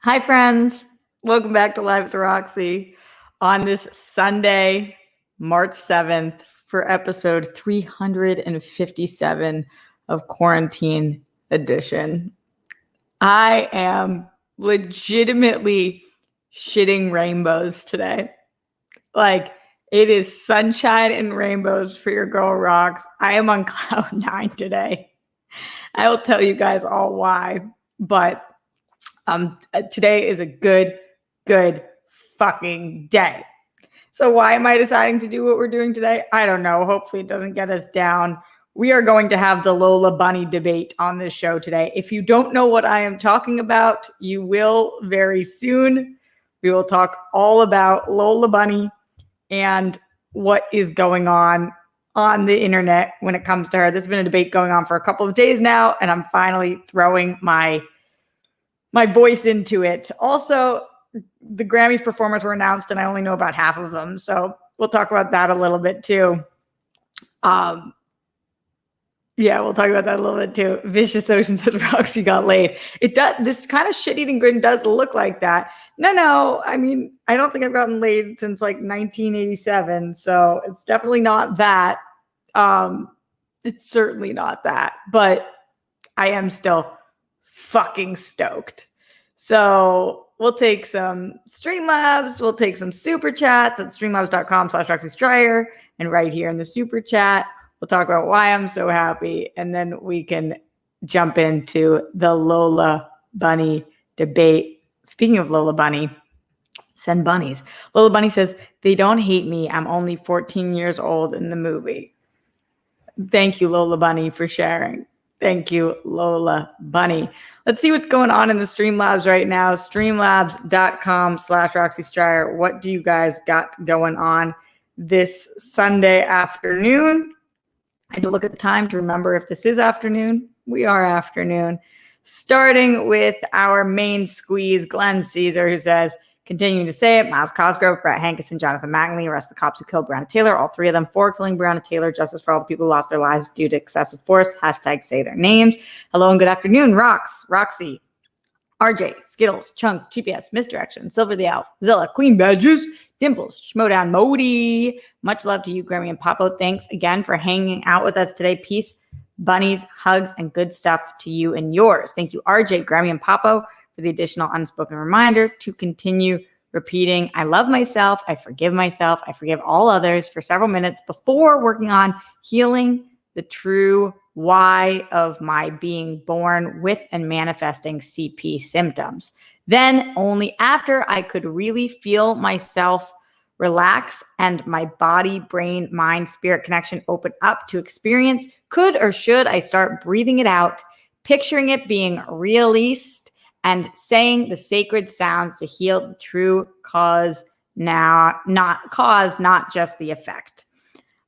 Hi, friends. Welcome back to Live with Roxy on this Sunday, March 7th, for episode 357 of Quarantine Edition. I am legitimately shitting rainbows today. Like, it is sunshine and rainbows for your girl Rox. I am on cloud nine today. I will tell you guys all why, but today is a good fucking day. So why am I deciding to do what we're doing today? I don't know. Hopefully it doesn't get us down. We are going to have the Lola Bunny debate on this show today. If you don't know what I am talking about, you will very soon. We will talk all about Lola Bunny and what is going on the internet when it comes to her. There's been a debate going on for a couple of days now, and I'm finally throwing my voice into it. Also, the Grammys performers were announced, and I only know about half of them. So we'll talk about that a little bit too. We'll talk about that a little bit too. Vicious Ocean says Roxy got laid. It does. This kind of shit-eating grin does look like that. No. I mean, I don't think I've gotten laid since like 1987. So it's definitely not that. It's certainly not that. But I am still fucking stoked. So we'll take some Streamlabs. We'll take some super chats at streamlabs.com/Roxy Stryer. And right here in the super chat, we'll talk about why I'm so happy. And then we can jump into the Lola Bunny debate. Speaking of Lola Bunny, send bunnies. Lola Bunny says, they don't hate me. I'm only 14 years old in the movie. Thank you, Lola Bunny, for sharing. Thank you, Lola Bunny. Let's see what's going on in the Streamlabs right now. Streamlabs.com/Roxy Stryer. What do you guys got going on this Sunday afternoon? I had to look at the time to remember if this is afternoon. We are afternoon. Starting with our main squeeze, Glenn Caesar, who says, continuing to say it, Miles Cosgrove, Brett Hankinson, Jonathan McNally arrest the cops who killed Breonna Taylor. All three of them for killing Breonna Taylor. Justice for all the people who lost their lives due to excessive force. Hashtag say their names. Hello and good afternoon, Roxy, RJ, Skittles, Chunk, GPS, Misdirection, Silver the Elf, Zilla, Queen Badges, Dimples, Schmodown, Modi. Much love to you, Grammy and Papo. Thanks again for hanging out with us today. Peace, bunnies, hugs, and good stuff to you and yours. Thank you, RJ, Grammy, and Papo, for the additional unspoken reminder to continue repeating, I love myself, I forgive all others for several minutes before working on healing the true why of my being born with and manifesting CP symptoms. Then only after I could really feel myself relax and my body, brain, mind, spirit connection open up to experience, could or should I start breathing it out, picturing it being released, and saying the sacred sounds to heal the true cause not just the effect.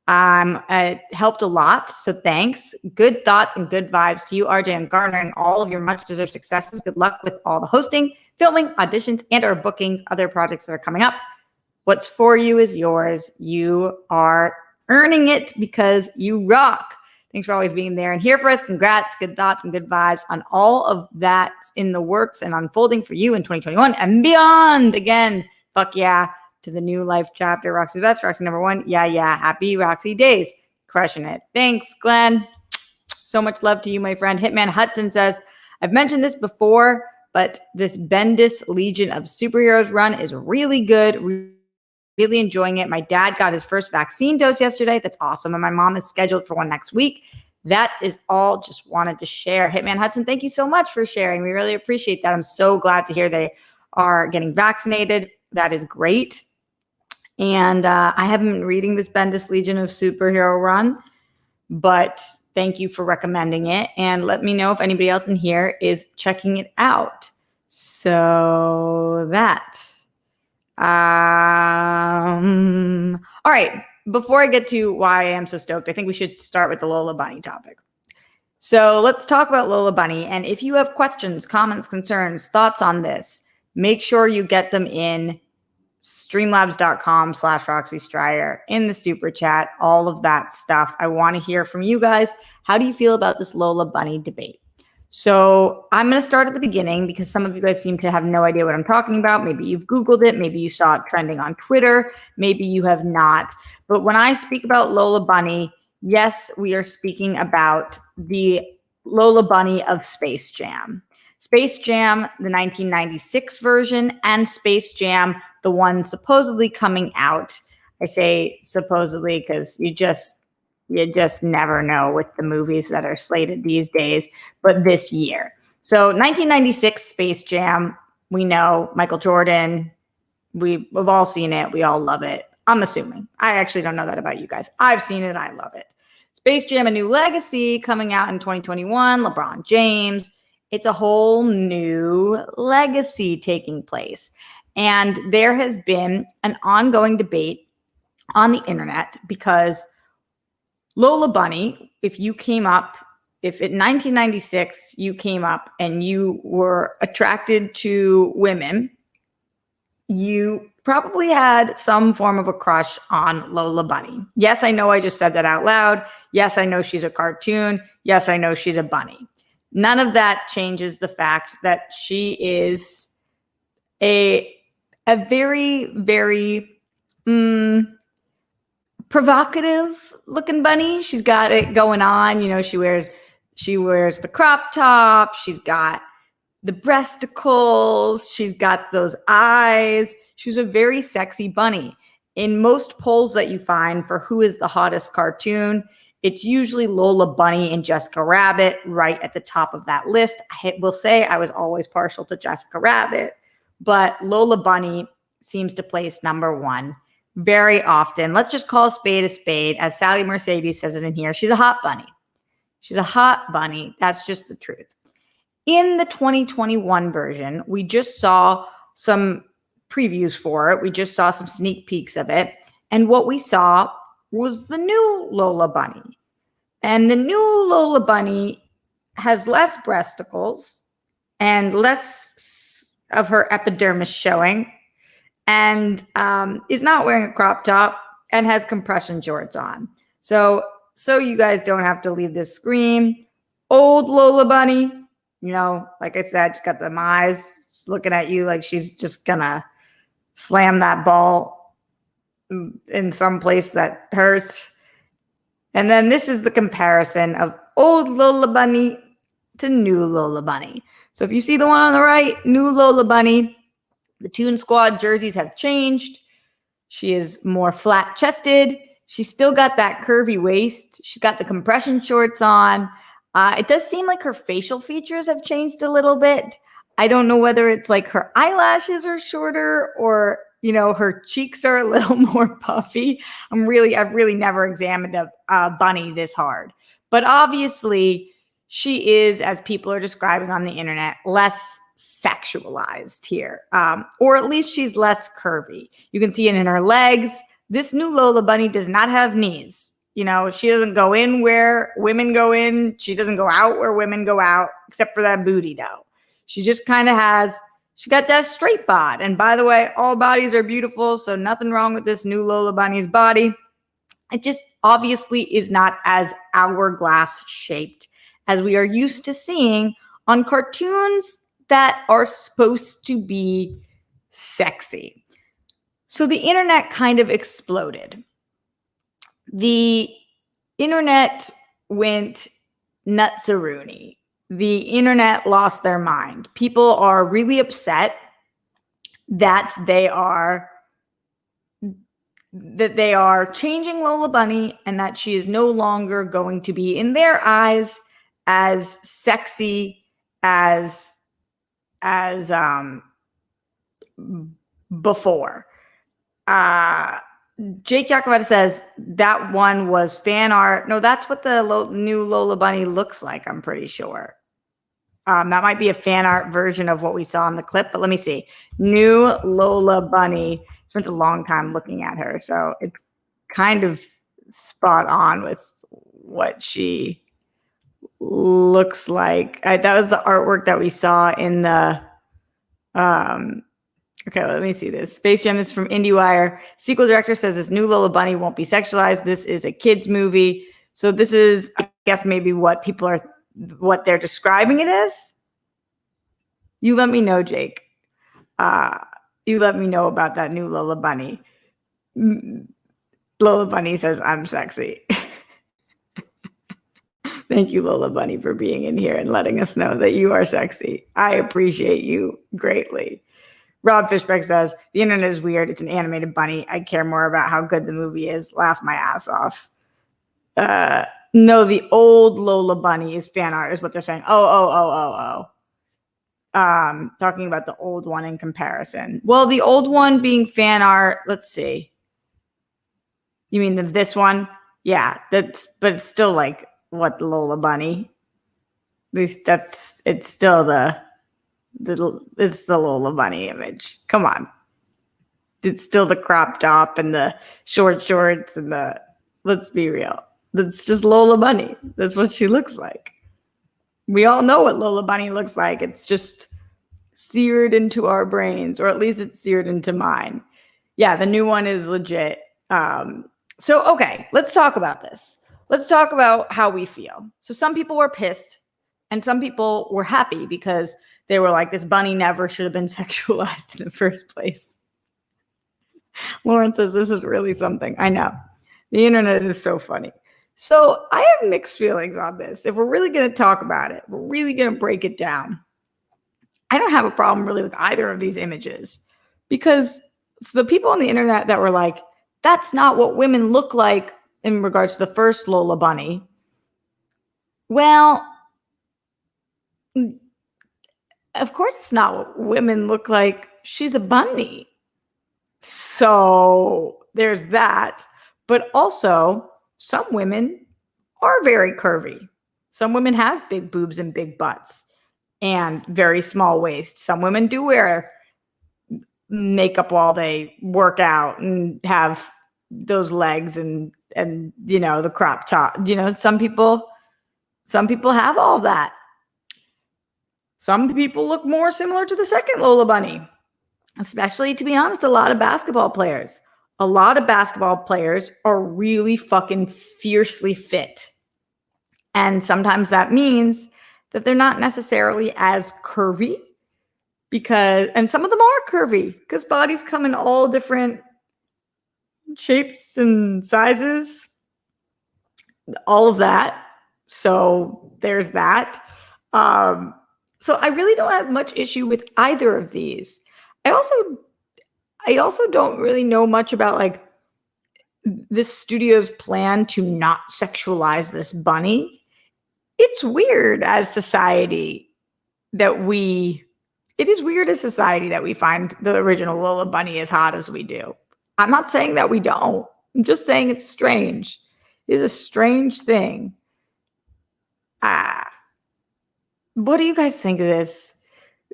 It helped a lot, so thanks. Good thoughts and good vibes to you, RJ, and garnering all of your much-deserved successes. Good luck with all the hosting, filming, auditions, and or bookings, other projects that are coming up. What's for you is yours. You are earning it because you rock. Thanks for always being there and here for us. Congrats, good thoughts, and good vibes on all of that in the works and unfolding for you in 2021 and beyond. Again, fuck yeah to the new life chapter. Roxy's best, Roxy number one. Yeah. Happy Roxy days. Crushing it. Thanks, Glenn. So much love to you, my friend. Hitman Hudson says, I've mentioned this before, but this Bendis Legion of Superheroes run is really good. Really enjoying it. My dad got his first vaccine dose yesterday. That's awesome. And my mom is scheduled for one next week. That is all. Just wanted to share. Hitman Hudson, thank you so much for sharing. We really appreciate that. I'm so glad to hear they are getting vaccinated. That is great. And I haven't been reading this Bendis Legion of Superhero run, but thank you for recommending it. And let me know if anybody else in here is checking it out. So that. All right. Before I get to why I am so stoked, I think we should start with the Lola Bunny topic. So let's talk about Lola Bunny. And if you have questions, comments, concerns, thoughts on this, make sure you get them in streamlabs.com/Roxy Stryer in the super chat, all of that stuff. I want to hear from you guys. How do you feel about this Lola Bunny debate? So I'm going to start at the beginning because some of you guys seem to have no idea what I'm talking about. Maybe you've Googled it. Maybe you saw it trending on Twitter. Maybe you have not. But when I speak about Lola Bunny, yes, we are speaking about the Lola Bunny of Space Jam. Space Jam, the 1996 version, and Space Jam, the one supposedly coming out. I say supposedly because you just never know with the movies that are slated these days, but this year. So 1996 Space Jam, we know Michael Jordan, we've all seen it. We all love it. I'm assuming. I actually don't know that about you guys. I've seen it. I love it. Space Jam, A New Legacy, coming out in 2021, LeBron James. It's a whole new legacy taking place. And there has been an ongoing debate on the internet because Lola Bunny, if in 1996 you came up and you were attracted to women, you probably had some form of a crush on Lola Bunny. Yes, I know I just said that out loud. Yes, I know she's a cartoon. Yes, I know she's a bunny. None of that changes the fact that she is a very, very provocative looking bunny. She's got it going on. You know, she wears the crop top. She's got the breasticles. She's got those eyes. She's a very sexy bunny. In most polls that you find for who is the hottest cartoon, it's usually Lola Bunny and Jessica Rabbit right at the top of that list. I will say I was always partial to Jessica Rabbit, but Lola Bunny seems to place number one very often. Let's just call a spade, as Sally Mercedes says it in here. She's a hot bunny. She's a hot bunny. That's just the truth. In the 2021 version, we just saw some previews for it. We just saw some sneak peeks of it. And what we saw was the new Lola Bunny. And the new Lola Bunny has less breasticles and less of her epidermis showing, and is not wearing a crop top and has compression shorts on. So you guys don't have to leave this screen. Old Lola Bunny, you know, like I said, she's got them eyes just looking at you like she's just gonna slam that ball in some place that hurts. And then this is the comparison of old Lola Bunny to new Lola Bunny. So if you see the one on the right, new Lola Bunny, the Toon Squad jerseys have changed. She is more flat-chested. She's still got that curvy waist. She's got the compression shorts on. It does seem like her facial features have changed a little bit. I don't know whether it's like her eyelashes are shorter or, you know, her cheeks are a little more puffy. I've really never examined a bunny this hard. But obviously, she is, as people are describing on the internet, less sexualized here, or at least she's less curvy. You can see it in her legs. This new Lola Bunny does not have knees. You know, she doesn't go in where women go in. She doesn't go out where women go out, except for that booty though. She just kind of she got that straight bod. And by the way, all bodies are beautiful, so nothing wrong with this new Lola Bunny's body. It just obviously is not as hourglass shaped as we are used to seeing on cartoons that are supposed to be sexy. So the internet kind of exploded. The internet went nuts-a-rooney. The internet lost their mind. People are really upset that they are changing Lola Bunny and that she is no longer going to be, in their eyes, as sexy as before. Jake Yakavata says that one was fan art. No, that's what the new Lola Bunny looks like, I'm pretty sure. That might be a fan art version of what we saw in the clip, but let me see. New Lola Bunny. Spent a long time looking at her, so it's kind of spot on with what she looks like. That was the artwork that we saw in the okay, let me see this. Space Jam is from IndieWire. Sequel director says this new Lola Bunny won't be sexualized. This is a kids movie. So this is, I guess, maybe what people are what they're describing it as, you let me know, Jake. You let me know about that new Lola Bunny. Lola Bunny says, I'm sexy. Thank you, Lola Bunny, for being in here and letting us know that you are sexy. I appreciate you greatly. Rob Fishbeck says, the internet is weird. It's an animated bunny. I care more about how good the movie is. Laugh my ass off. No, the old Lola Bunny is fan art, is what they're saying. Oh. Talking about the old one in comparison. Well, the old one being fan art, let's see. You mean this one? Yeah, but it's still like what, the Lola Bunny? At least it's still it's the Lola Bunny image. Come on. It's still the crop top and the short shorts and let's be real. That's just Lola Bunny. That's what she looks like. We all know what Lola Bunny looks like. It's just seared into our brains, or at least it's seared into mine. Yeah, the new one is legit. Okay, let's talk about this. Let's talk about how we feel. So some people were pissed and some people were happy because they were like, this bunny never should have been sexualized in the first place. Lauren says, this is really something. I know. The internet is so funny. So I have mixed feelings on this. If we're really going to talk about it, we're really going to break it down. I don't have a problem really with either of these images, because the people on the internet that were like, that's not what women look like in regards to the first Lola Bunny. Well, of course it's not what women look like. She's a bunny. So there's that. But also, some women are very curvy. Some women have big boobs and big butts and very small waists. Some women do wear makeup while they work out and have those legs and the crop top. Some people have all that. Some people look more similar to the second Lola Bunny, especially, to be honest, a lot of basketball players. A lot of basketball players are really fucking fiercely fit. And sometimes that means that they're not necessarily as curvy, and some of them are curvy because bodies come in all different shapes and sizes, all of that. So there's that. So I really don't have much issue with either of these. I also don't really know much about like this studio's plan to not sexualize this bunny. It's weird as society that we find the original Lola Bunny as hot as we do. I'm not saying that we don't. I'm just saying it's strange. It is a strange thing. What do you guys think of this?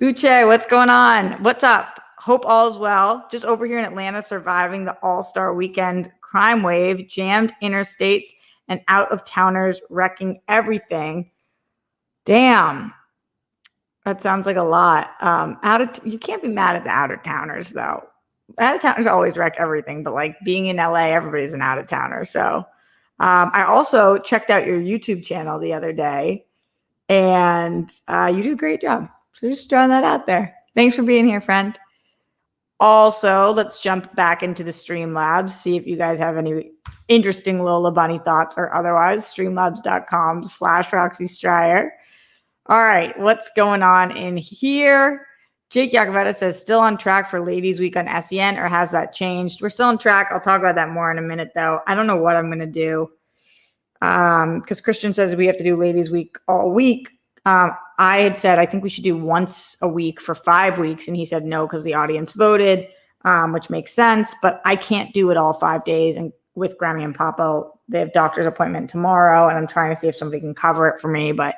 Uche, what's going on? What's up? Hope all is well. Just over here in Atlanta, surviving the All-Star Weekend crime wave, jammed interstates and out-of-towners wrecking everything. Damn. That sounds like a lot. You can't be mad at the out-of-towners, though. Out-of-towners always wreck everything, but like being in LA, everybody's an out-of-towner. So I also checked out your YouTube channel the other day, and you do a great job. So just throwing that out there. Thanks for being here, friend. Also, let's jump back into the Streamlabs, see if you guys have any interesting Lola Bunny thoughts or otherwise. Streamlabs.com/Roxy Stryer. All right, what's going on in here? Jake Yakavetta says, still on track for Ladies Week on SEN, or has that changed? We're still on track. I'll talk about that more in a minute, though. I don't know what I'm going to do, because Christian says we have to do Ladies Week all week. I had said I think we should do once a week for 5 weeks, and he said no because the audience voted, which makes sense. But I can't do it all 5 days. And with Grammy and Papo, they have doctor's appointment tomorrow, and I'm trying to see if somebody can cover it for me. But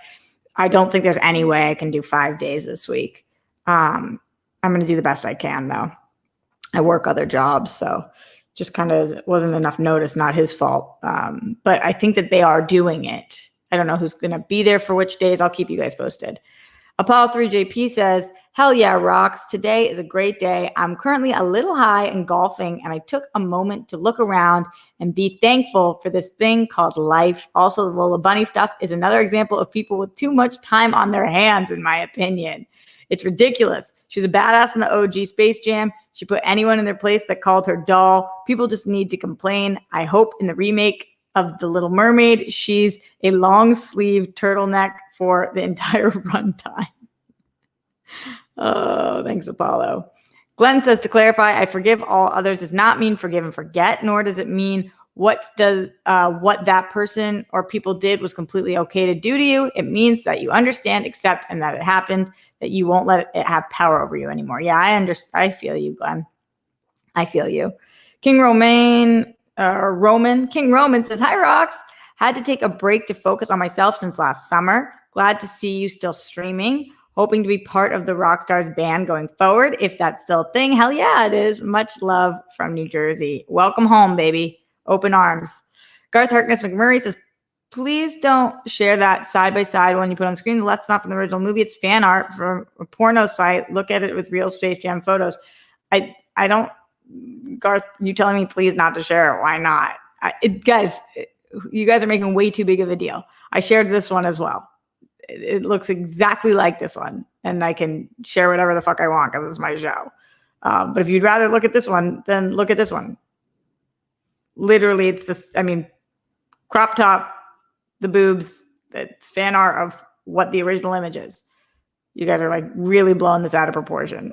I don't think there's any way I can do 5 days this week. I'm going to do the best I can, though. I work other jobs, so just kind of wasn't enough notice. Not his fault. But I think that they are doing it. I don't know who's going to be there for which days. I'll keep you guys posted. Apollo 3JP says, hell yeah, rocks. Today is a great day. I'm currently a little high and golfing, and I took a moment to look around and be thankful for this thing called life. Also, the Lola Bunny stuff is another example of people with too much time on their hands, in my opinion. It's ridiculous. She was a badass in the OG Space Jam. She put anyone in their place that called her dull. People just need to complain. I hope in the remake of The Little Mermaid, she's a long sleeve turtleneck for the entire runtime. Oh, thanks, Apollo. Glenn says, to clarify, I forgive all others does not mean forgive and forget, nor does it mean what that person or people did was completely okay to do to you. It means that you understand, accept, and that it happened, that you won't let it have power over you anymore. Yeah, I feel you, Glenn. I feel you. King Roman says, hi, Rocks. Had to take a break to focus on myself since last summer. Glad to see you still streaming. Hoping to be part of the Rockstars band going forward. If that's still a thing, hell yeah, it is. Much love from New Jersey. Welcome home, baby. Open arms. Garth Harkness McMurray says, please don't share that side-by-side one you put on screen. The left's not from the original movie. It's fan art from a porno site. Look at it with real Space Jam photos. I don't, Garth, you telling me please not to share it. Why not? Guys, you guys are making way too big of a deal. I shared this one as well. It looks exactly like this one, and I can share whatever the fuck I want because it's my show. But if you'd rather look at this one, then look at this one. Literally, it's this, crop top, the boobs, it's fan art of what the original image is. You guys are like really blowing this out of proportion.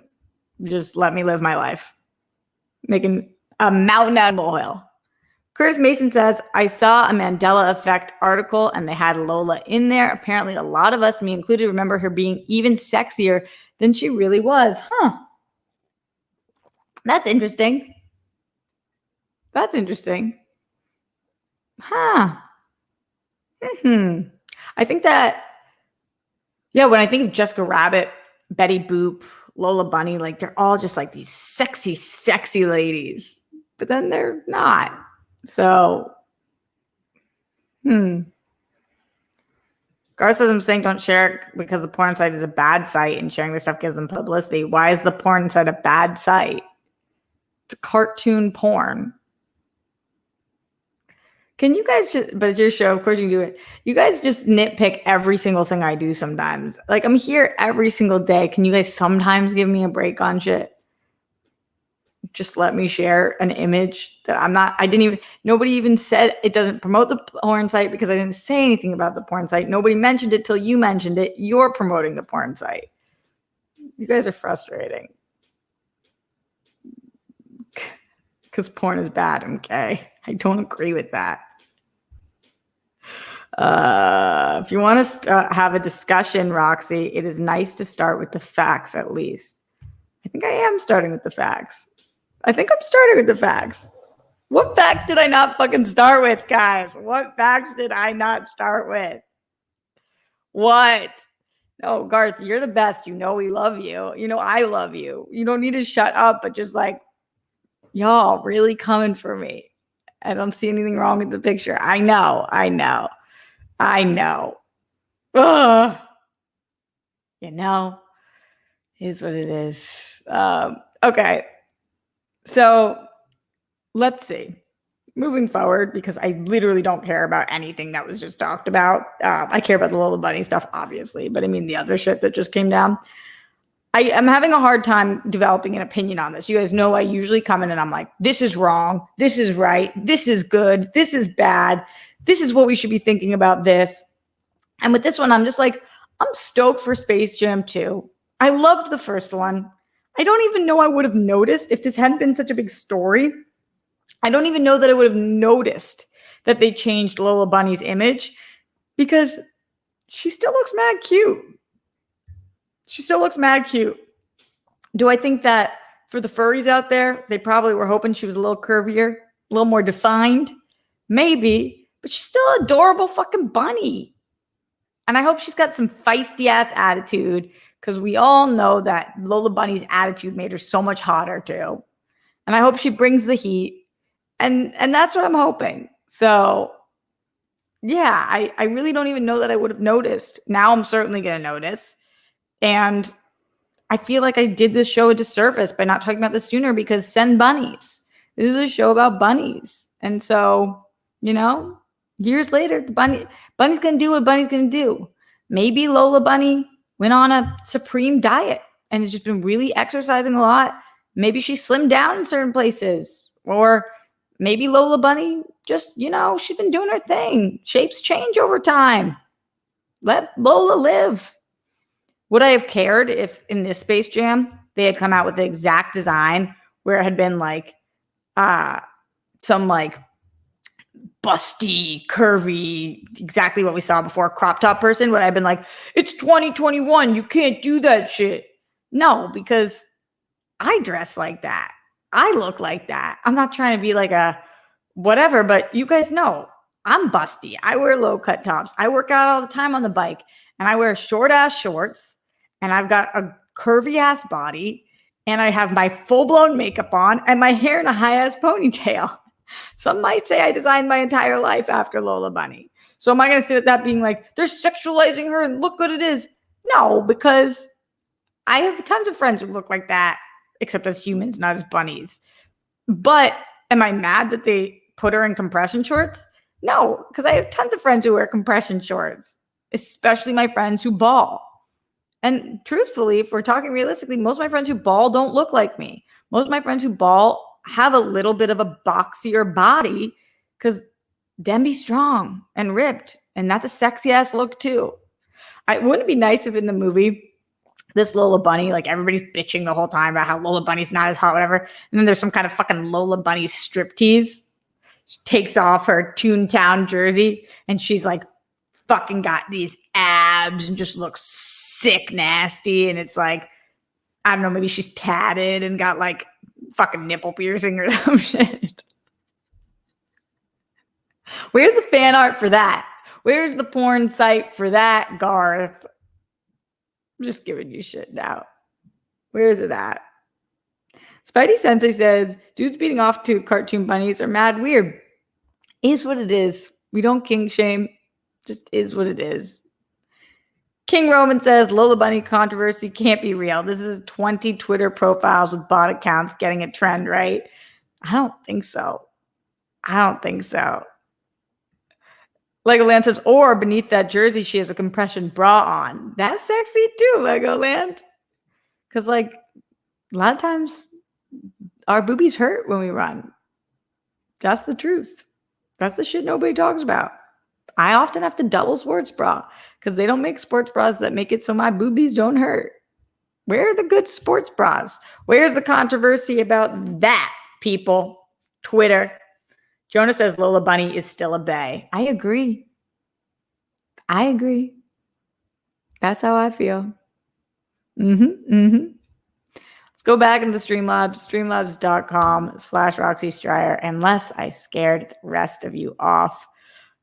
Just let me live my life. Making a mountain out of molehill. Curtis Mason says, I saw a Mandela Effect article and they had Lola in there. Apparently a lot of us, me included, remember her being even sexier than she really was. Huh. That's interesting. That's interesting. Huh. I think that, yeah, when I think of Jessica Rabbit, Betty Boop, Lola Bunny, like they're all just like these sexy, sexy ladies. But then they're not. So, Garth says, I'm saying don't share it because the porn site is a bad site and sharing their stuff gives them publicity. Why is the porn site a bad site? It's a cartoon porn. Can you guys just, but it's your show, of course you can do it. You guys just nitpick every single thing I do sometimes. Like I'm here every single day. Can you guys sometimes give me a break on shit? Just let me share an image that nobody even said it doesn't promote the porn site because I didn't say anything about the porn site. Nobody mentioned it till you mentioned it. You're promoting the porn site. You guys are frustrating. Because porn is bad, okay? I don't agree with that. If you want to have a discussion, Roxy, it is nice to start with the facts at least. I think I am starting with the facts. What facts did I not fucking start with, guys? What facts did I not start with? What? No, Garth, you're the best. You know we love you. You know I love you. You don't need to shut up, but just like, y'all really coming for me. I don't see anything wrong with the picture. I know. Ugh. You know, is what it is. Okay. So let's see. Moving forward, because I literally don't care about anything that was just talked about. I care about the Lola Bunny stuff, obviously, but I mean the other shit that just came down. I am having a hard time developing an opinion on this. You guys know I usually come in and I'm like, this is wrong. This is right. This is good. This is bad. This is what we should be thinking about this. And with this one, I'm just like, I'm stoked for Space Jam 2. I loved the first one. I don't even know I would have noticed if this hadn't been such a big story. I don't even know that I would have noticed that they changed Lola Bunny's image because she still looks mad cute. Do I think that for the furries out there, they probably were hoping she was a little curvier, a little more defined? Maybe, but she's still an adorable fucking bunny. And I hope she's got some feisty ass attitude because we all know that Lola Bunny's attitude made her so much hotter too. And I hope she brings the heat. And that's what I'm hoping. So yeah, I really don't even know that I would have noticed. Now I'm certainly going to notice. And I feel like I did this show a disservice by not talking about this sooner, because send bunnies. This is a show about bunnies. And so, years later, Bunny's going to do what Bunny's going to do. Maybe Lola Bunny went on a supreme diet and has just been really exercising a lot. Maybe she slimmed down in certain places. Or maybe Lola Bunny just, she's been doing her thing. Shapes change over time. Let Lola live. Would I have cared if in this Space Jam they had come out with the exact design where it had been like some like busty, curvy, exactly what we saw before, crop top person? Would I have been like, it's 2021, you can't do that shit? No, because I dress like that. I look like that. I'm not trying to be like a whatever, but you guys know I'm busty. I wear low cut tops. I work out all the time on the bike, and I wear short ass shorts, and I've got a curvy ass body, and I have my full blown makeup on and my hair in a high ass ponytail. Some might say I designed my entire life after Lola Bunny. So am I going to sit at that being like, they're sexualizing her and look what it is? No, because I have tons of friends who look like that, except as humans, not as bunnies. But am I mad that they put her in compression shorts? No, because I have tons of friends who wear compression shorts, especially my friends who ball. And truthfully, if we're talking realistically, most of my friends who ball don't look like me. Most of my friends who ball have a little bit of a boxier body because them be strong and ripped. And that's a sexy ass look too. Wouldn't it be nice if in the movie, this Lola Bunny, like everybody's bitching the whole time about how Lola Bunny's not as hot, whatever. And then there's some kind of fucking Lola Bunny striptease. She takes off her Toontown jersey and she's like fucking got these abs and just looks sick nasty. And it's like, I don't know, maybe she's tatted and got like fucking nipple piercing or some shit. Where's the fan art for that? Where's the porn site for that, Garth? I'm just giving you shit now. Where is it at? Spidey Sensei says, dudes beating off to cartoon bunnies are mad weird. Is what it is. We don't king shame. Just is what it is. King Roman says, Lola Bunny controversy can't be real. This is 20 Twitter profiles with bot accounts getting a trend, right? I don't think so. Legoland says, or beneath that jersey, she has a compression bra on. That's sexy too, Legoland. Because like a lot of times our boobies hurt when we run. That's the truth. That's the shit nobody talks about. I often have to double sports bra because they don't make sports bras that make it so my boobies don't hurt. Where are the good sports bras? Where's the controversy about that, people? Twitter. Jonah says Lola Bunny is still a bae. I agree. That's how I feel. Let's go back into Streamlabs, streamlabs.com/Roxy Stryer, unless I scared the rest of you off.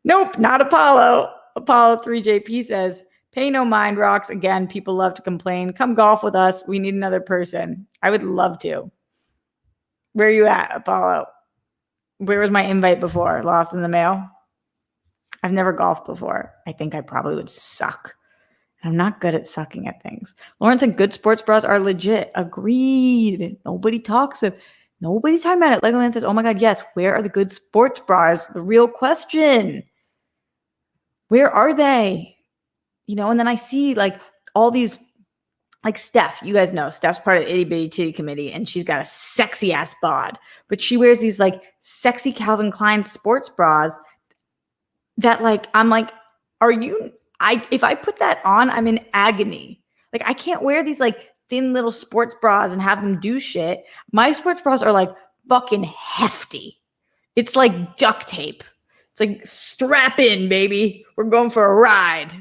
Nope, not Apollo. Apollo 3JP says, pay no mind, Rox. Again, people love to complain. Come golf with us. We need another person. I would love to. Where are you at, Apollo? Where was my invite before? Lost in the mail? I've never golfed before. I think I probably would suck. I'm not good at sucking at things. Lauren said good sports bras are legit. Agreed. Nobody's talking about it. Legoland says, oh my God, yes. Where are the good sports bras? The real question. Where are they? And then I see like all these, like Steph, you guys know, Steph's part of the Itty Bitty Titty Committee, and she's got a sexy ass bod, but she wears these like sexy Calvin Klein sports bras that like, I'm like, if I put that on, I'm in agony. Like I can't wear these like thin little sports bras and have them do shit. My sports bras are like fucking hefty. It's like duct tape. It's like strap in, baby. We're going for a ride.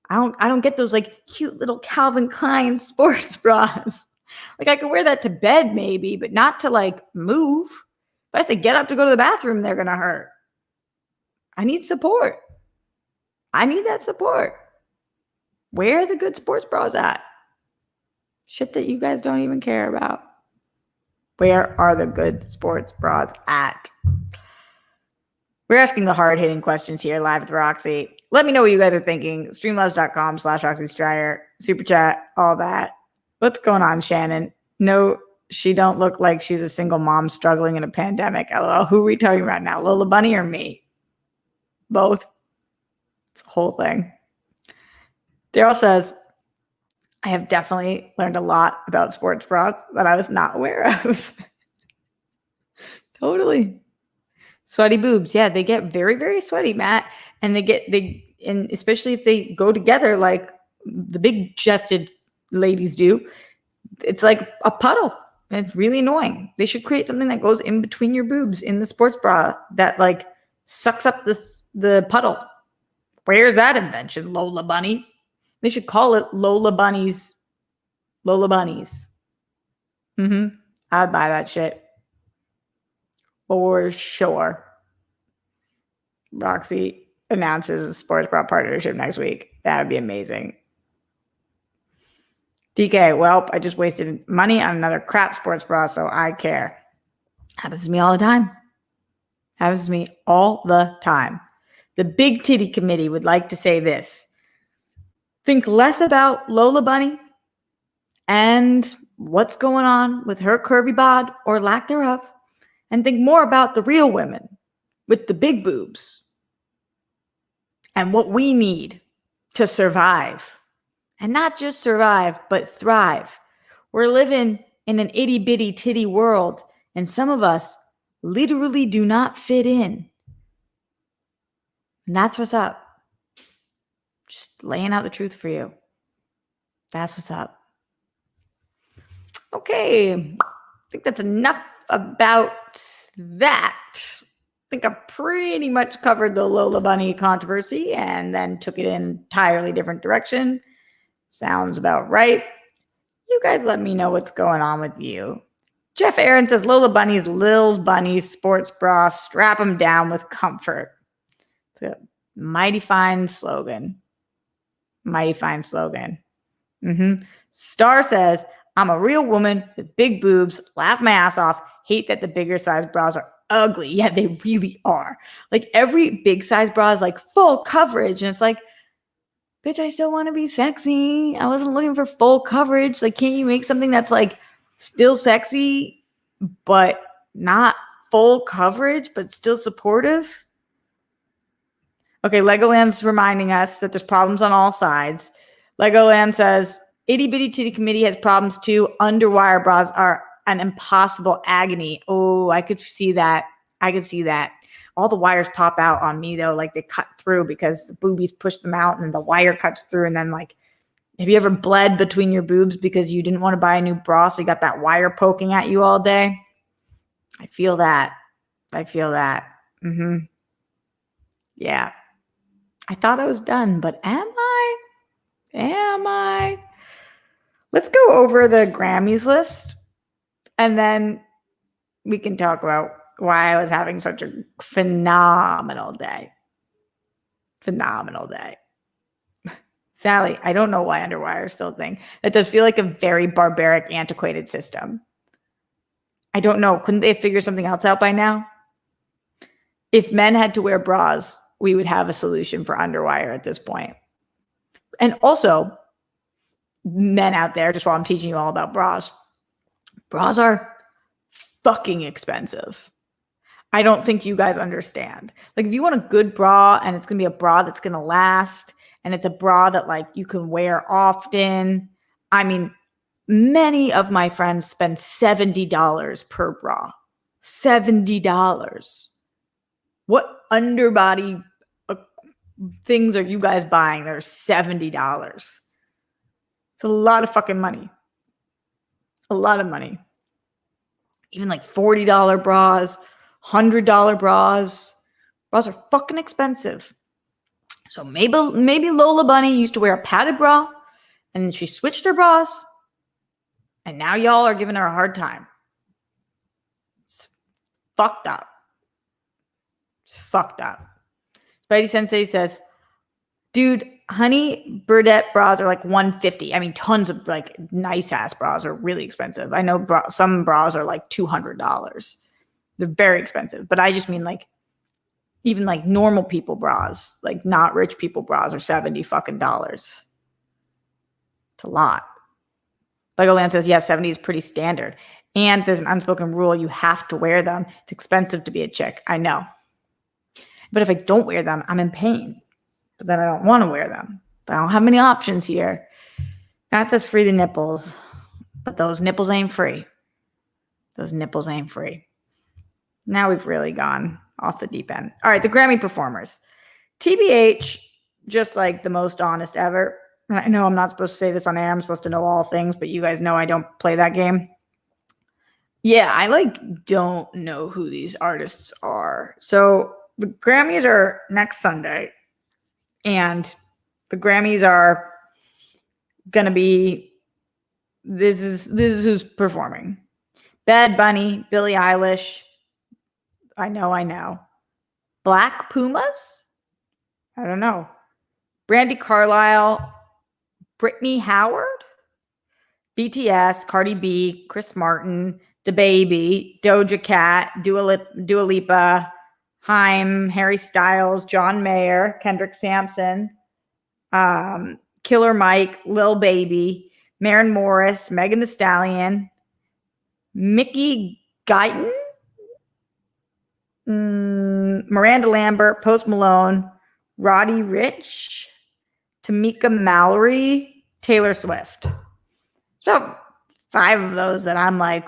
I don't get those like cute little Calvin Klein sports bras. Like I could wear that to bed maybe, but not to like move. If I have to get up to go to the bathroom, they're going to hurt. I need support. I need that support. Where are the good sports bras at? Shit that you guys don't even care about. Where are the good sports bras at? We're asking the hard-hitting questions here live with Roxy. Let me know what you guys are thinking. Streamlabs.com/Roxy Stryer, super chat, all that. What's going on, Shannon? No, she don't look like she's a single mom struggling in a pandemic. LOL. Who are we talking about now? Lola Bunny or me? Both. It's a whole thing. Daryl says, I have definitely learned a lot about sports bras that I was not aware of. Totally. Sweaty boobs. Yeah, they get very, very sweaty, Matt. And and especially if they go together like the big chested ladies do, it's like a puddle. And it's really annoying. They should create something that goes in between your boobs in the sports bra that like sucks up the puddle. Where's that invention, Lola Bunny? They should call it Lola Bunnies. Lola Bunnies. I'd buy that shit. For sure. Roxy announces a sports bra partnership next week. That would be amazing. DK, well, I just wasted money on another crap sports bra, so I care. Happens to me all the time. Happens to me all the time. The Big Titty Committee would like to say this. Think less about Lola Bunny and what's going on with her curvy bod or lack thereof, and think more about the real women with the big boobs and what we need to survive. And not just survive, but thrive. We're living in an itty bitty titty world, and some of us literally do not fit in. And that's what's up. Just laying out the truth for you. That's what's up. Okay, I think that's enough about that. I think I pretty much covered the Lola Bunny controversy and then took it in an entirely different direction. Sounds about right. You guys let me know what's going on with you. Jeff Aaron says Lola Bunny's Lil's Bunnies sports bra, strap them down with comfort. It's a mighty fine slogan. Mighty fine slogan. Star says, I'm a real woman with big boobs, laugh my ass off, hate that the bigger size bras are ugly. Yeah, they really are. Like every big size bra is like full coverage. And it's like, bitch, I still want to be sexy. I wasn't looking for full coverage. Like, can't you make something that's like still sexy, but not full coverage, but still supportive? Okay, Legoland's reminding us that there's problems on all sides. Legoland says, Itty Bitty Titty Committee has problems too. Underwire bras are an impossible agony. Oh, I could see that. I could see that. All the wires pop out on me though, like they cut through because the boobies push them out and then the wire cuts through. And then like, have you ever bled between your boobs because you didn't want to buy a new bra, so you got that wire poking at you all day? I feel that. I feel that. Yeah. I thought I was done, but am I? Am I? Let's go over the Grammys list and then we can talk about why I was having such a phenomenal day. Phenomenal day. Sally, I don't know why underwire is still a thing. That does feel like a very barbaric, antiquated system. I don't know. Couldn't they figure something else out by now? If men had to wear bras, we would have a solution for underwire at this point. And also, men out there, just while I'm teaching you all about bras are fucking expensive. I don't think you guys understand. Like if you want a good bra and it's going to be a bra that's going to last and it's a bra that like you can wear often. I mean, many of my friends spend $70 per bra. $70. What underbody things are you guys buying that are $70? It's a lot of fucking money. A lot of money. Even like $40 bras, $100 bras. Bras are fucking expensive. So maybe Lola Bunny used to wear a padded bra and then she switched her bras and now y'all are giving her a hard time. It's fucked up. It's fucked up. Spidey Sensei says, dude, honey Burdette bras are like $150. I mean, tons of like nice ass bras are really expensive. I know some bras are like $200. They're very expensive, but I just mean like Even like normal people bras, like not rich people bras, are $70 fucking dollars. It's a lot. Legoland says, yeah, 70 is pretty standard. And there's an unspoken rule. You have to wear them. It's expensive to be a chick. I know. But if I don't wear them, I'm in pain. But then I don't want to wear them. But I don't have many options here. That says free the nipples. But those nipples ain't free. Those nipples ain't free. Now we've really gone off the deep end. All right, the Grammy performers. TBH, just like the most honest ever. I know I'm not supposed to say this on air. I'm supposed to know all things, but you guys know I don't play that game. Yeah, I don't know who these artists are. So the Grammys are next Sunday, and the Grammys are gonna be this is who's performing. Bad Bunny, Billie Eilish. I know. Black Pumas? I don't know. Brandy Carlisle, Brittany Howard, BTS, Cardi B, Chris Martin, DaBaby, Doja Cat, Dua Lipa, Haim, Harry Styles, John Mayer, Kendrick Sampson, Killer Mike, Lil Baby, Maren Morris, Megan Thee Stallion, Mickey Guyton, Miranda Lambert, Post Malone, Roddy Ricch, Tamika Mallory, Taylor Swift. So 5 of those that I'm like,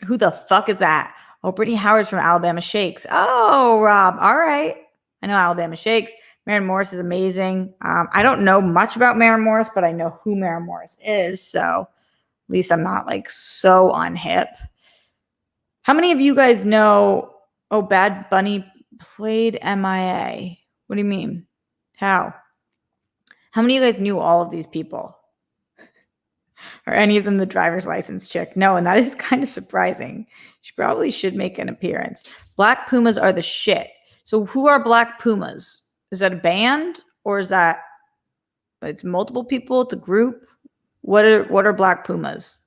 who the fuck is that? Oh, Brittany Howard's from Alabama Shakes. Oh, Rob. All right. I know Alabama Shakes. Maren Morris is amazing. I don't know much about Maren Morris, but I know who Maren Morris is. So at least I'm not so unhip. How many of you guys know, Bad Bunny played MIA? What do you mean? How many of you guys knew all of these people? Or any of them the driver's license chick? No, and that is kind of surprising. She probably should make an appearance. Black Pumas are the shit. So who are Black Pumas? Is that a band, or is that it's multiple people? It's a group. What are Black Pumas?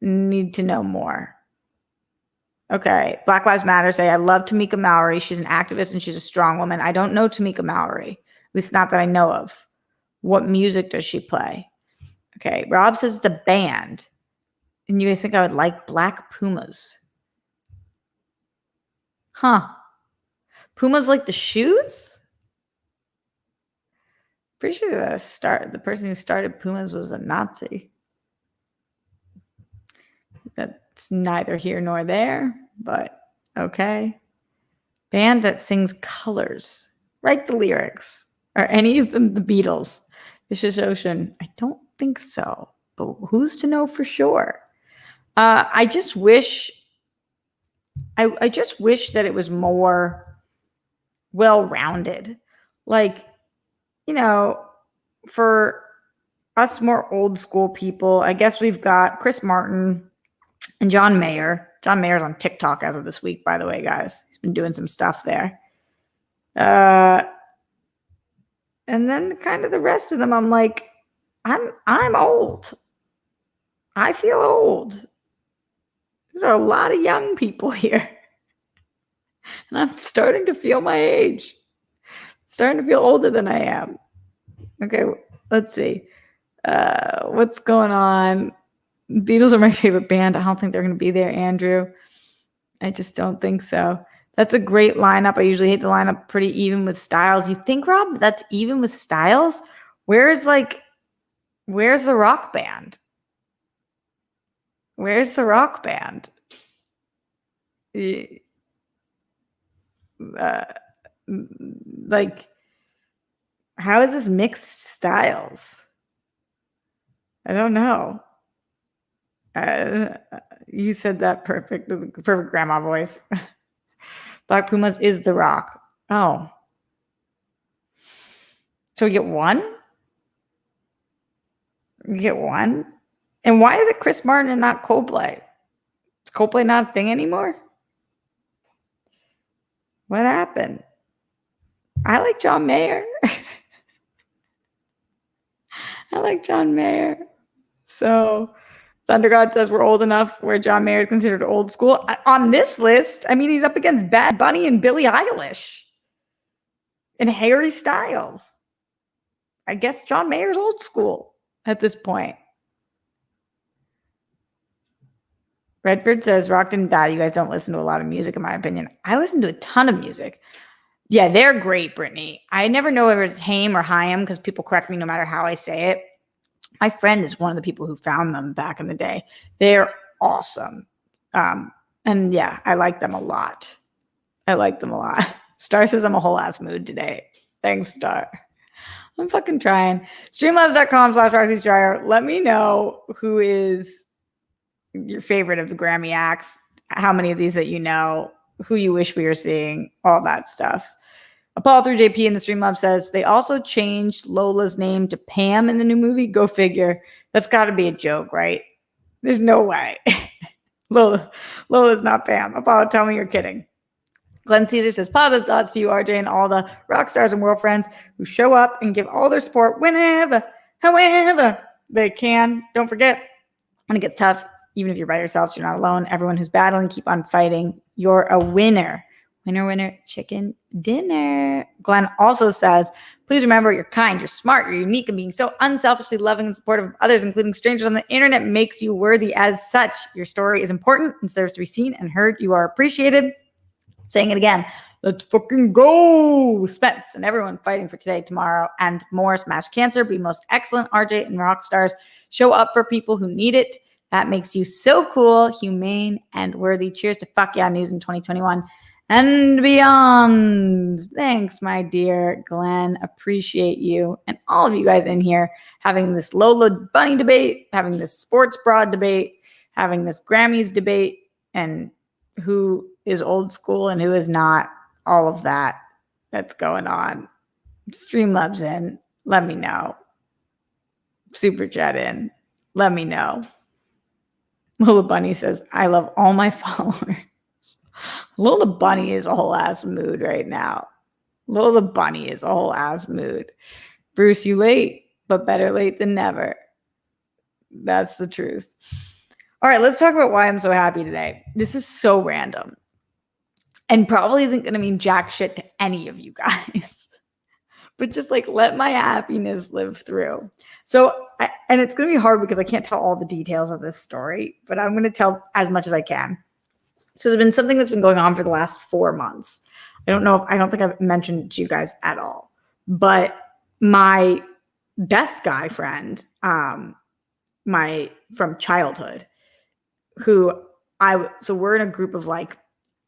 Need to know more. Okay, Black Lives Matter say, I love Tamika Mallory. She's an activist and she's a strong woman. I don't know Tamika Mallory, at least not that I know of. What music does she play? Okay, Rob says it's a band. And you guys think I would like Black Pumas? Huh. Pumas like the shoes? Pretty sure the person who started Pumas was a Nazi. That's neither here nor there, but okay. Band that sings Colors. Write the lyrics. Are any of them the Beatles? Vicious Ocean? I don't think so, but who's to know for sure? I just wish that it was more well-rounded. For us more old school people, I guess we've got Chris Martin and John Mayer. John Mayer's on TikTok as of this week, by the way, guys. He's been doing some stuff there. And then kind of the rest of them, I'm like, I'm old. I feel old. There's a lot of young people here. And I'm starting to feel my age. Starting to feel older than I am. Okay, let's see. What's going on? Beatles are my favorite band. I don't think they're going to be there, Andrew. I just don't think so. That's a great lineup. I usually hate the lineup pretty even with Styles. You think, Rob, that's even with Styles? Where's the rock band? Where's the rock band? How is this mixed styles? I don't know. You said that perfect grandma voice. Black Pumas is the rock. Oh. So we get one? You get one? And why is it Chris Martin and not Coldplay? Is Coldplay not a thing anymore? What happened? I like John Mayer. I like John Mayer. So Thunder God says we're old enough where John Mayer is considered old school. On this list, I mean, he's up against Bad Bunny and Billie Eilish and Harry Styles. I guess John Mayer's old school at this point. Redford says, Rock didn't die. You guys don't listen to a lot of music, in my opinion. I listen to a ton of music. Yeah, they're great, Brittany. I never know if it's Haim or Haim because people correct me no matter how I say it. My friend is one of the people who found them back in the day. They're awesome. And yeah, I like them a lot. Star says I'm a whole ass mood today. Thanks, Star. I'm fucking trying. Streamlabs.com/RoxyStryer. Let me know who is your favorite of the Grammy acts, how many of these that you know, who you wish we were seeing, all that stuff. Apollo 3JP in the Streamlabs says they also changed Lola's name to Pam in the new movie. Go figure. That's got to be a joke, right? There's no way. Lola's not Pam. Apollo, tell me you're kidding. Glenn Caesar says positive thoughts to you, RJ, and all the rock stars and world friends who show up and give all their support whenever, however they can. Don't forget, when it gets tough, even if you're by yourself, you're not alone. Everyone who's battling, keep on fighting. You're a winner. Winner, winner, chicken dinner. Glenn also says, please remember you're kind, you're smart, you're unique, and being so unselfishly loving and supportive of others, including strangers on the internet, makes you worthy as such. Your story is important and deserves to be seen and heard. You are appreciated. Saying it again. Let's fucking go. Spence and everyone fighting for today, tomorrow, and more. Smash cancer. Be most excellent. RJ and rock stars. Show up for people who need it. That makes you so cool, humane, and worthy. Cheers to Fuck Yeah News in 2021 and beyond. Thanks, my dear Glenn. Appreciate you and all of you guys in here having this Lola Bunny debate, having this sports broad debate, having this Grammys debate, and who is old school and who is not. All of that's going on. Streamlabs in. Let me know. Super chat in. Let me know. Lola Bunny says, I love all my followers. Lola Bunny is a whole ass mood right now. Lola Bunny is a whole ass mood. Bruce, you late, but better late than never. That's the truth. All right, let's talk about why I'm so happy today. This is so random and probably isn't going to mean jack shit to any of you guys. But just like let my happiness live through. And it's going to be hard because I can't tell all the details of this story, but I'm going to tell as much as I can. So there's been something that's been going on for the last 4 months. I don't think I've mentioned it to you guys at all, but my best guy friend, from childhood, so we're in a group of like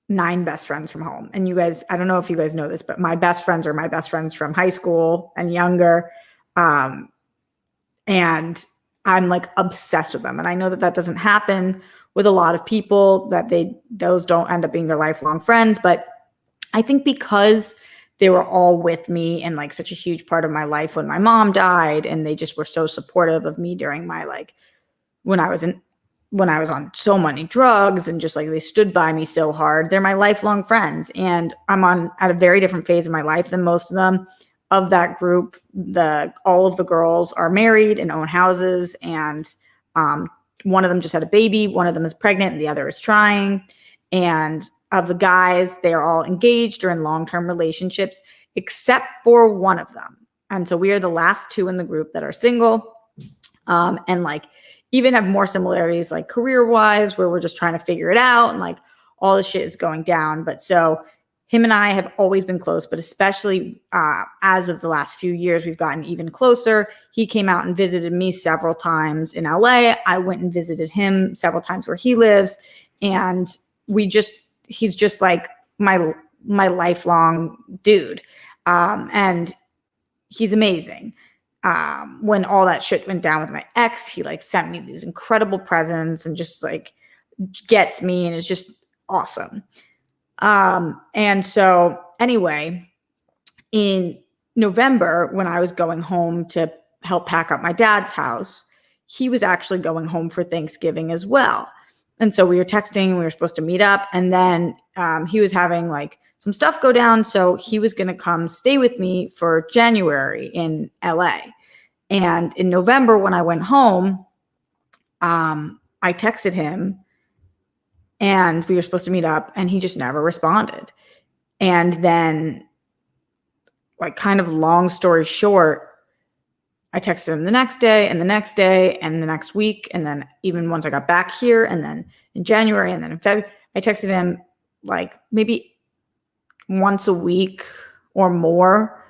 9 best friends from home. And you guys, I don't know if you guys know this, but my best friends are my best friends from high school and younger. And I'm like obsessed with them. And I know that doesn't happen with a lot of people, that those don't end up being their lifelong friends. But I think because they were all with me and like such a huge part of my life when my mom died, and they just were so supportive of me during my like, when I was on so many drugs, and just like they stood by me so hard. They're my lifelong friends, and I'm at a very different phase of my life than most of them. Of that group, all of the girls are married and own houses, and one of them just had a baby, one of them is pregnant, and the other is trying. And of the guys, they are all engaged or in long-term relationships, except for one of them. And so we are the last 2 in the group that are single, and like even have more similarities like career-wise, where we're just trying to figure it out, and like all the shit is going down. But so him and I have always been close, but especially as of the last few years, we've gotten even closer. He came out and visited me several times in LA. I went and visited him several times where he lives. And he's just like my lifelong dude. And he's amazing. When all that shit went down with my ex, he like sent me these incredible presents and just like gets me, and it's just awesome. And so anyway, in November, when I was going home to help pack up my dad's house, he was actually going home for Thanksgiving as well. And so we were texting, we were supposed to meet up, and then he was having like some stuff go down. So he was going to come stay with me for January in LA. And in November, when I went home, I texted him and we were supposed to meet up and he just never responded. And then, like, kind of long story short, I texted him the next day and the next day and the next week. And then even once I got back here and then in January and then in February, I texted him like maybe once a week or more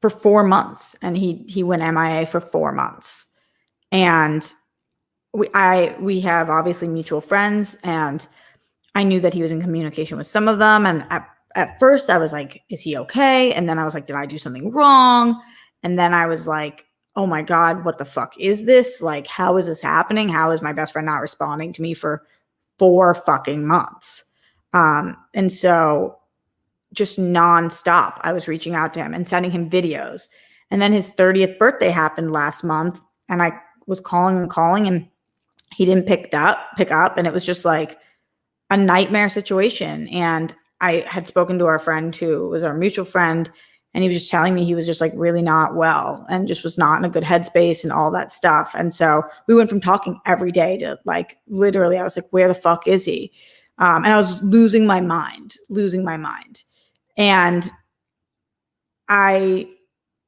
for 4 months. And he went MIA for 4 months. And we have obviously mutual friends, and I knew that he was in communication with some of them. And at first I was like, is he okay? And then I was like, did I do something wrong? And then I was like, oh my God, what the fuck is this? Like, how is this happening? How is my best friend not responding to me for 4 fucking months? And so just nonstop, I was reaching out to him and sending him videos. And then his 30th birthday happened last month, and I was calling and he didn't pick up. And it was just like a nightmare situation. And I had spoken to our friend who was our mutual friend, and he was just telling me he was just like really not well and just was not in a good headspace and all that stuff. And so we went from talking every day to like, literally, I was like, where the fuck is he? And I was losing my mind. And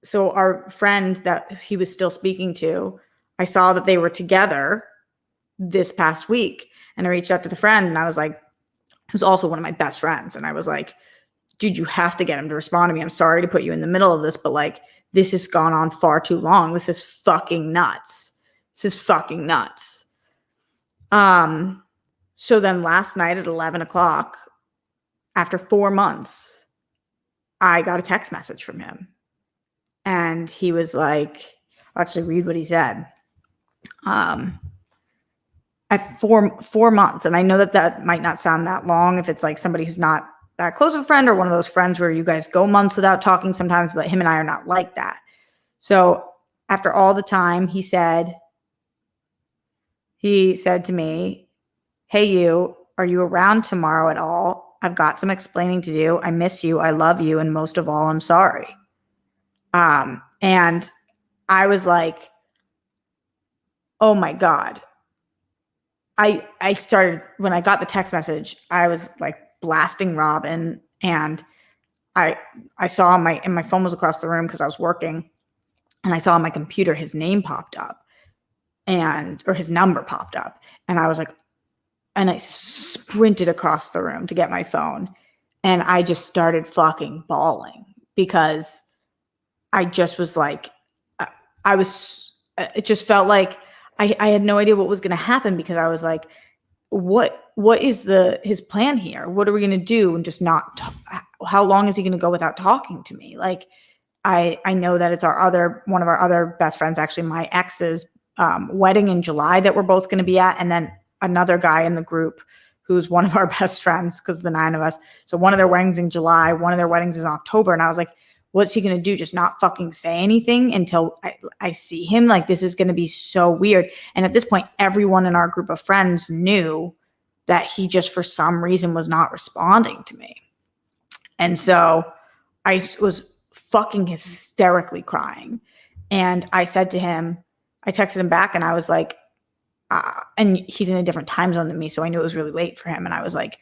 so our friend that he was still speaking to, I saw that they were together this past week. And I reached out to the friend, and I was like, who's also one of my best friends. And I was like, dude, you have to get him to respond to me. I'm sorry to put you in the middle of this, but like, this has gone on far too long. This is fucking nuts. So then last night at 11 o'clock, after 4 months, I got a text message from him. And he was like, I'll actually read what he said. At four months, and I know that might not sound that long if it's like somebody who's not that close of a friend or one of those friends where you guys go months without talking sometimes, but him and I are not like that. So after all the time, he said to me, hey, are you around tomorrow at all? I've got some explaining to do. I miss you. I love you. And most of all, I'm sorry. And I was like, oh my God. I started, when I got the text message, I was like blasting Robin, and I saw and my phone was across the room because I was working, and I saw on my computer his name popped up or his number popped up. And I was like, and I sprinted across the room to get my phone, and I just started fucking bawling because I just was like, it just felt like I had no idea what was going to happen, because I was like, what is his plan here? What are we going to do? And just not, how long is he going to go without talking to me? Like, I know that it's one of our other best friends, actually my ex's wedding in July that we're both going to be at. And then another guy in the group who's one of our best friends, because the 9 of us. So one of their weddings in July, one of their weddings is in October. And I was like, what's he going to do? Just not fucking say anything until I see him? Like, this is going to be so weird. And at this point, everyone in our group of friends knew that he just, for some reason, was not responding to me. And so I was fucking hysterically crying. And I said to him, I texted him back, and I was like, and he's in a different time zone than me, so I knew it was really late for him. And I was like,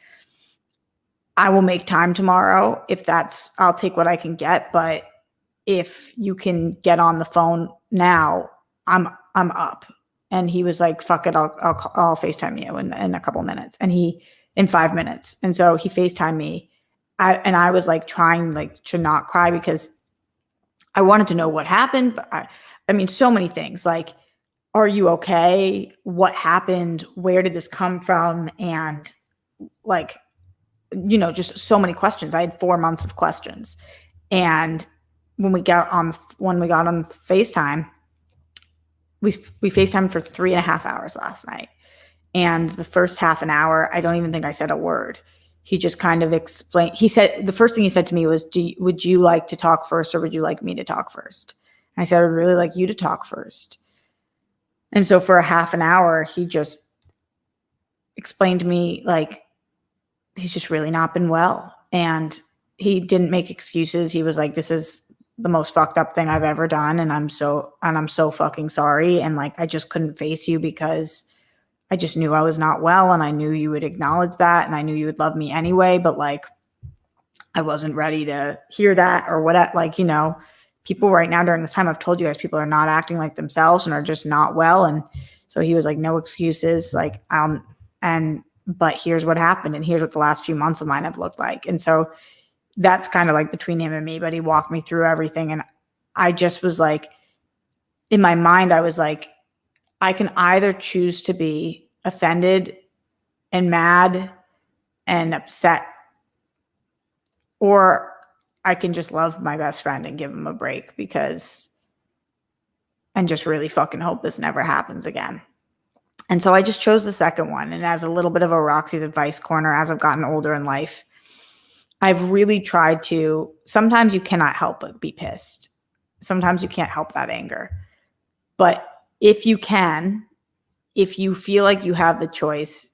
I will make time tomorrow I'll take what I can get. But if you can get on the phone now, I'm up. And he was like, fuck it. I'll FaceTime you in a couple minutes. And in 5 minutes. And so he FaceTimed me. I was like trying like to not cry, because I wanted to know what happened. But I mean, so many things, like, are you okay? What happened? Where did this come from? And like, just so many questions. I had 4 months of questions. And when we got on FaceTime, we FaceTimed for 3.5 hours last night. And the first half an hour, I don't even think I said a word. He just kind of explained. He said, the first thing he said to me was, would you like to talk first, or would you like me to talk first? And I said, I would really like you to talk first. And so for a half an hour, he just explained to me, like, he's just really not been well. And he didn't make excuses. He was like, this is the most fucked up thing I've ever done. And I'm so fucking sorry. And like, I just couldn't face you because I just knew I was not well, and I knew you would acknowledge that, and I knew you would love me anyway, but like, I wasn't ready to hear that or what, like, you know, people right now during this time, I've told you guys, people are not acting like themselves and are just not well. And so he was like, no excuses, like, but here's what happened, and here's what the last few months of mine have looked like. And so that's kind of like between him and me, but he walked me through everything. And I just was like, in my mind, I was like, I can either choose to be offended and mad and upset, or I can just love my best friend and give him a break and just really fucking hope this never happens again. And so I just chose the second one. And as a little bit of a Roxy's advice corner, as I've gotten older in life, I've really tried to, sometimes you cannot help but be pissed. Sometimes you can't help that anger. But if you feel like you have the choice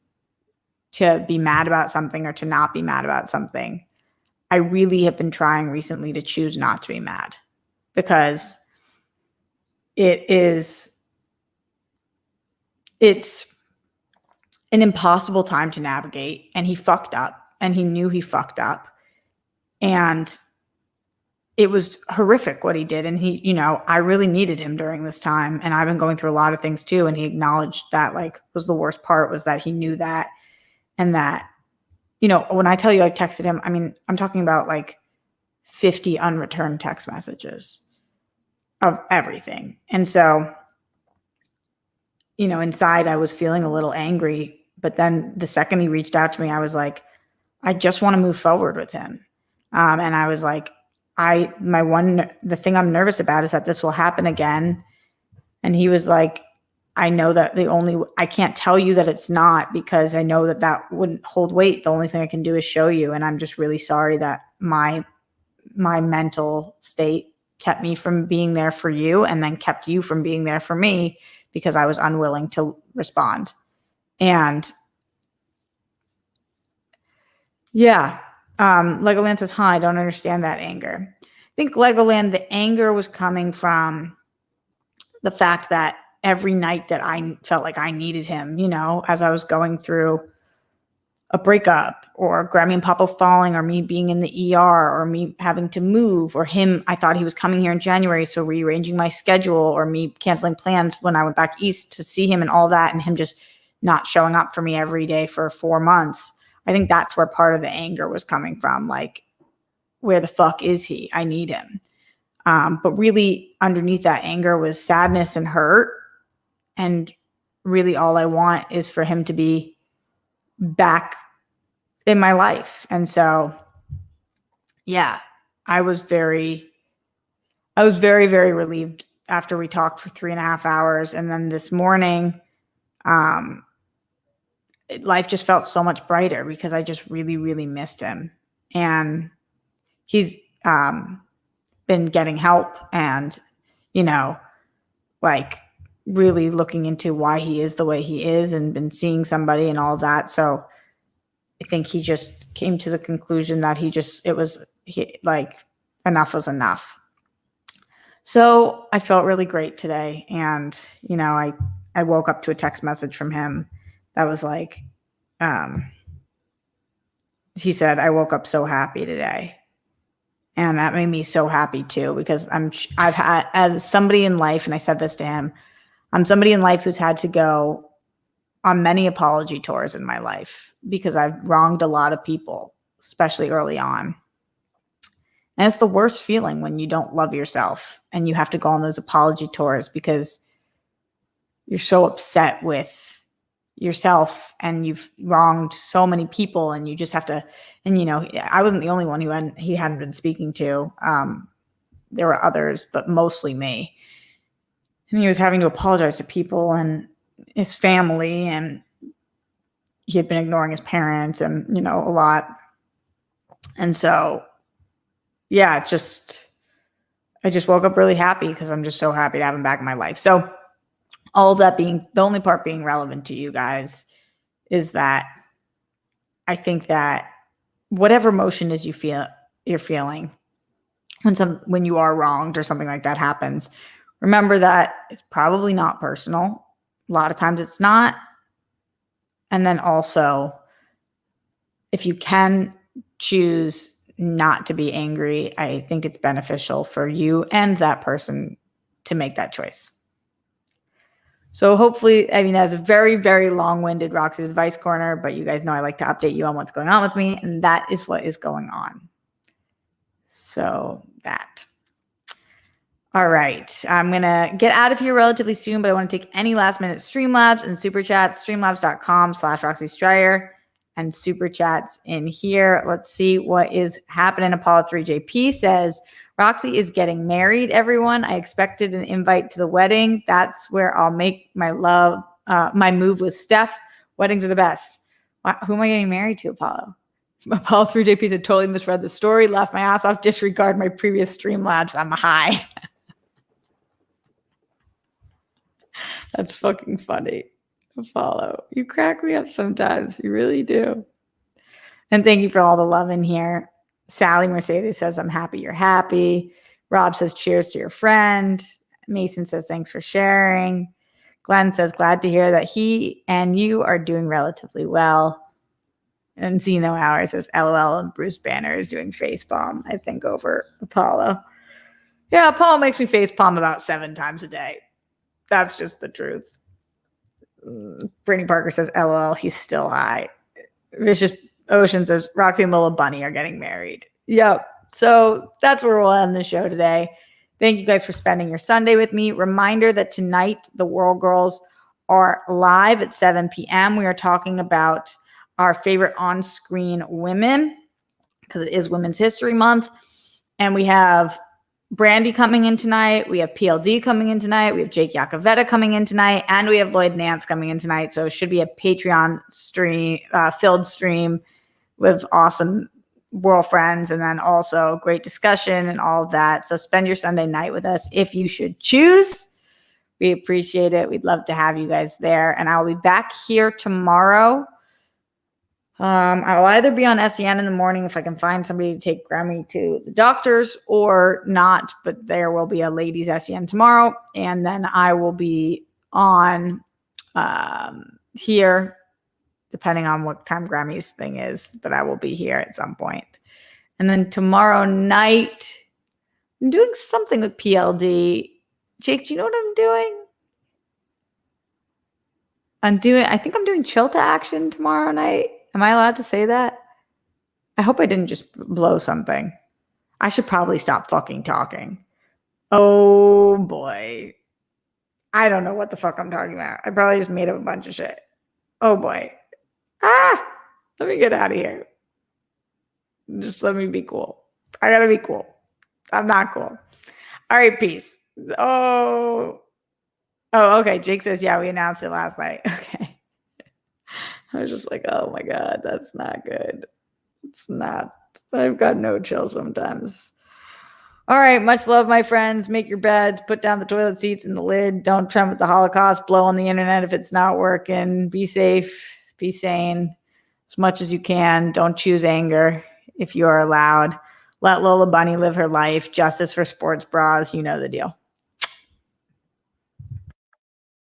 to be mad about something or to not be mad about something, I really have been trying recently to choose not to be mad, because it's an impossible time to navigate, and he fucked up, and he knew he fucked up, and it was horrific what he did. And he, you know, I really needed him during this time, and I've been going through a lot of things too. And he acknowledged that, like, was the worst part, was that he knew that, and that, you know, when I tell you I texted him, I mean, I'm talking about like 50 unreturned text messages of everything. And so, you know, inside I was feeling a little angry, but then the second he reached out to me, I was like, I just want to move forward with him. And I was like, the thing I'm nervous about is that this will happen again. And he was like, I know that I can't tell you that it's not, because I know that wouldn't hold weight. The only thing I can do is show you. And I'm just really sorry that my mental state kept me from being there for you, and then kept you from being there for me, because I was unwilling to respond. And yeah, Legoland says, hi, I don't understand that anger. I think Legoland, the anger was coming from the fact that every night that I felt like I needed him, you know, as I was going through a breakup, or Grammy and Papa falling, or me being in the ER, or me having to move, or him, I thought he was coming here in January, so rearranging my schedule, or me canceling plans when I went back east to see him and all that, and him just not showing up for me every day for 4 months. I think that's where part of the anger was coming from. Like, where the fuck is he? I need him. But really underneath that anger was sadness and hurt. And really all I want is for him to be back in my life. And so, yeah, I was very, very relieved after we talked for 3.5 hours. And then this morning, life just felt so much brighter, because I just really, really missed him. And he's been getting help, and, you know, like, really looking into why he is the way he is, and been seeing somebody and all of that. So I think he just came to the conclusion that enough was enough. So I felt really great today. And, you know, I woke up to a text message from him that was like, he said, I woke up so happy today. And that made me so happy too, because I've had, as somebody in life, and I said this to him, I'm somebody in life who's had to go on many apology tours in my life, because I've wronged a lot of people, especially early on. And it's the worst feeling when you don't love yourself and you have to go on those apology tours, because you're so upset with yourself and you've wronged so many people, and you just have to, and, you know, I wasn't the only one he hadn't been speaking to. There were others, but mostly me. And he was having to apologize to people and his family, and he had been ignoring his parents, and, you know, a lot. And so, yeah, I just woke up really happy, because I'm just so happy to have him back in my life. So all of that being, the only part being relevant to you guys is that I think that whatever emotion is you're feeling when you are wronged or something like that happens, remember that it's probably not personal. A lot of times it's not. And then also, if you can choose not to be angry, I think it's beneficial for you and that person to make that choice. So hopefully, I mean, that was a very, very long-winded Roxy's Advice Corner, but you guys know I like to update you on what's going on with me, and that is what is going on. So that. All right. I'm going to get out of here relatively soon, but I want to take any last-minute Streamlabs and Super Chats, streamlabs.com/Roxy Stryer, and Super Chats in here. Let's see what is happening. Apollo 3JP says, Roxy is getting married, everyone. I expected an invite to the wedding. That's where I'll make my move with Steph. Weddings are the best. Who am I getting married to, Apollo? Apollo 3JP said, totally misread the story, laughed my ass off, disregard my previous Streamlabs. I'm high. That's fucking funny. Apollo, you crack me up sometimes. You really do. And thank you for all the love in here. Sally Mercedes says, I'm happy you're happy. Rob says, cheers to your friend. Mason says, thanks for sharing. Glenn says, glad to hear that he and you are doing relatively well. And Zeno Hour says, LOL, and Bruce Banner is doing facepalm, I think, over Apollo. Yeah, Apollo makes me facepalm about 7 times a day. That's just the truth. Brittany Parker says, LOL, he's still high. Vicious Ocean says, Roxy and Lola Bunny are getting married. Yep. So that's where we'll end the show today. Thank you guys for spending your Sunday with me. Reminder that tonight the World Girls are live at 7 p.m. We are talking about our favorite on-screen women because it is Women's History Month. And we have Brandy coming in tonight. We have PLD coming in tonight. We have Jake Yacovetta coming in tonight. And we have Lloyd Nance coming in tonight. So it should be a Patreon stream, filled stream with awesome world friends, and then also great discussion and all of that. So spend your Sunday night with us if you should choose. We appreciate it. We'd love to have you guys there. And I'll be back here tomorrow. I'll either be on SEN in the morning if I can find somebody to take Grammy to the doctors or not, but there will be a ladies SEN tomorrow. And then I will be on here depending on what time Grammy's thing is, but I will be here at some point. And then tomorrow night, I'm doing something with PLD. Jake, do you know what I'm doing? I think I'm doing Chill to Action tomorrow night. Am I allowed to say that? I hope I didn't just blow something. I should probably stop fucking talking. Oh boy. I don't know what the fuck I'm talking about. I probably just made up a bunch of shit. Oh boy. Let me get out of here. Just let me be cool. I gotta be cool. I'm not cool. All right, peace. Oh, okay. Jake says, yeah, we announced it last night. Okay. I was just like, oh my God, that's not good. It's not. I've got no chill sometimes. All right. Much love, my friends. Make your beds. Put down the toilet seats and the lid. Don't trend with the Holocaust. Blow on the internet if it's not working. Be safe. Be sane as much as you can. Don't choose anger if you are allowed. Let Lola Bunny live her life. Justice for sports bras. You know the deal.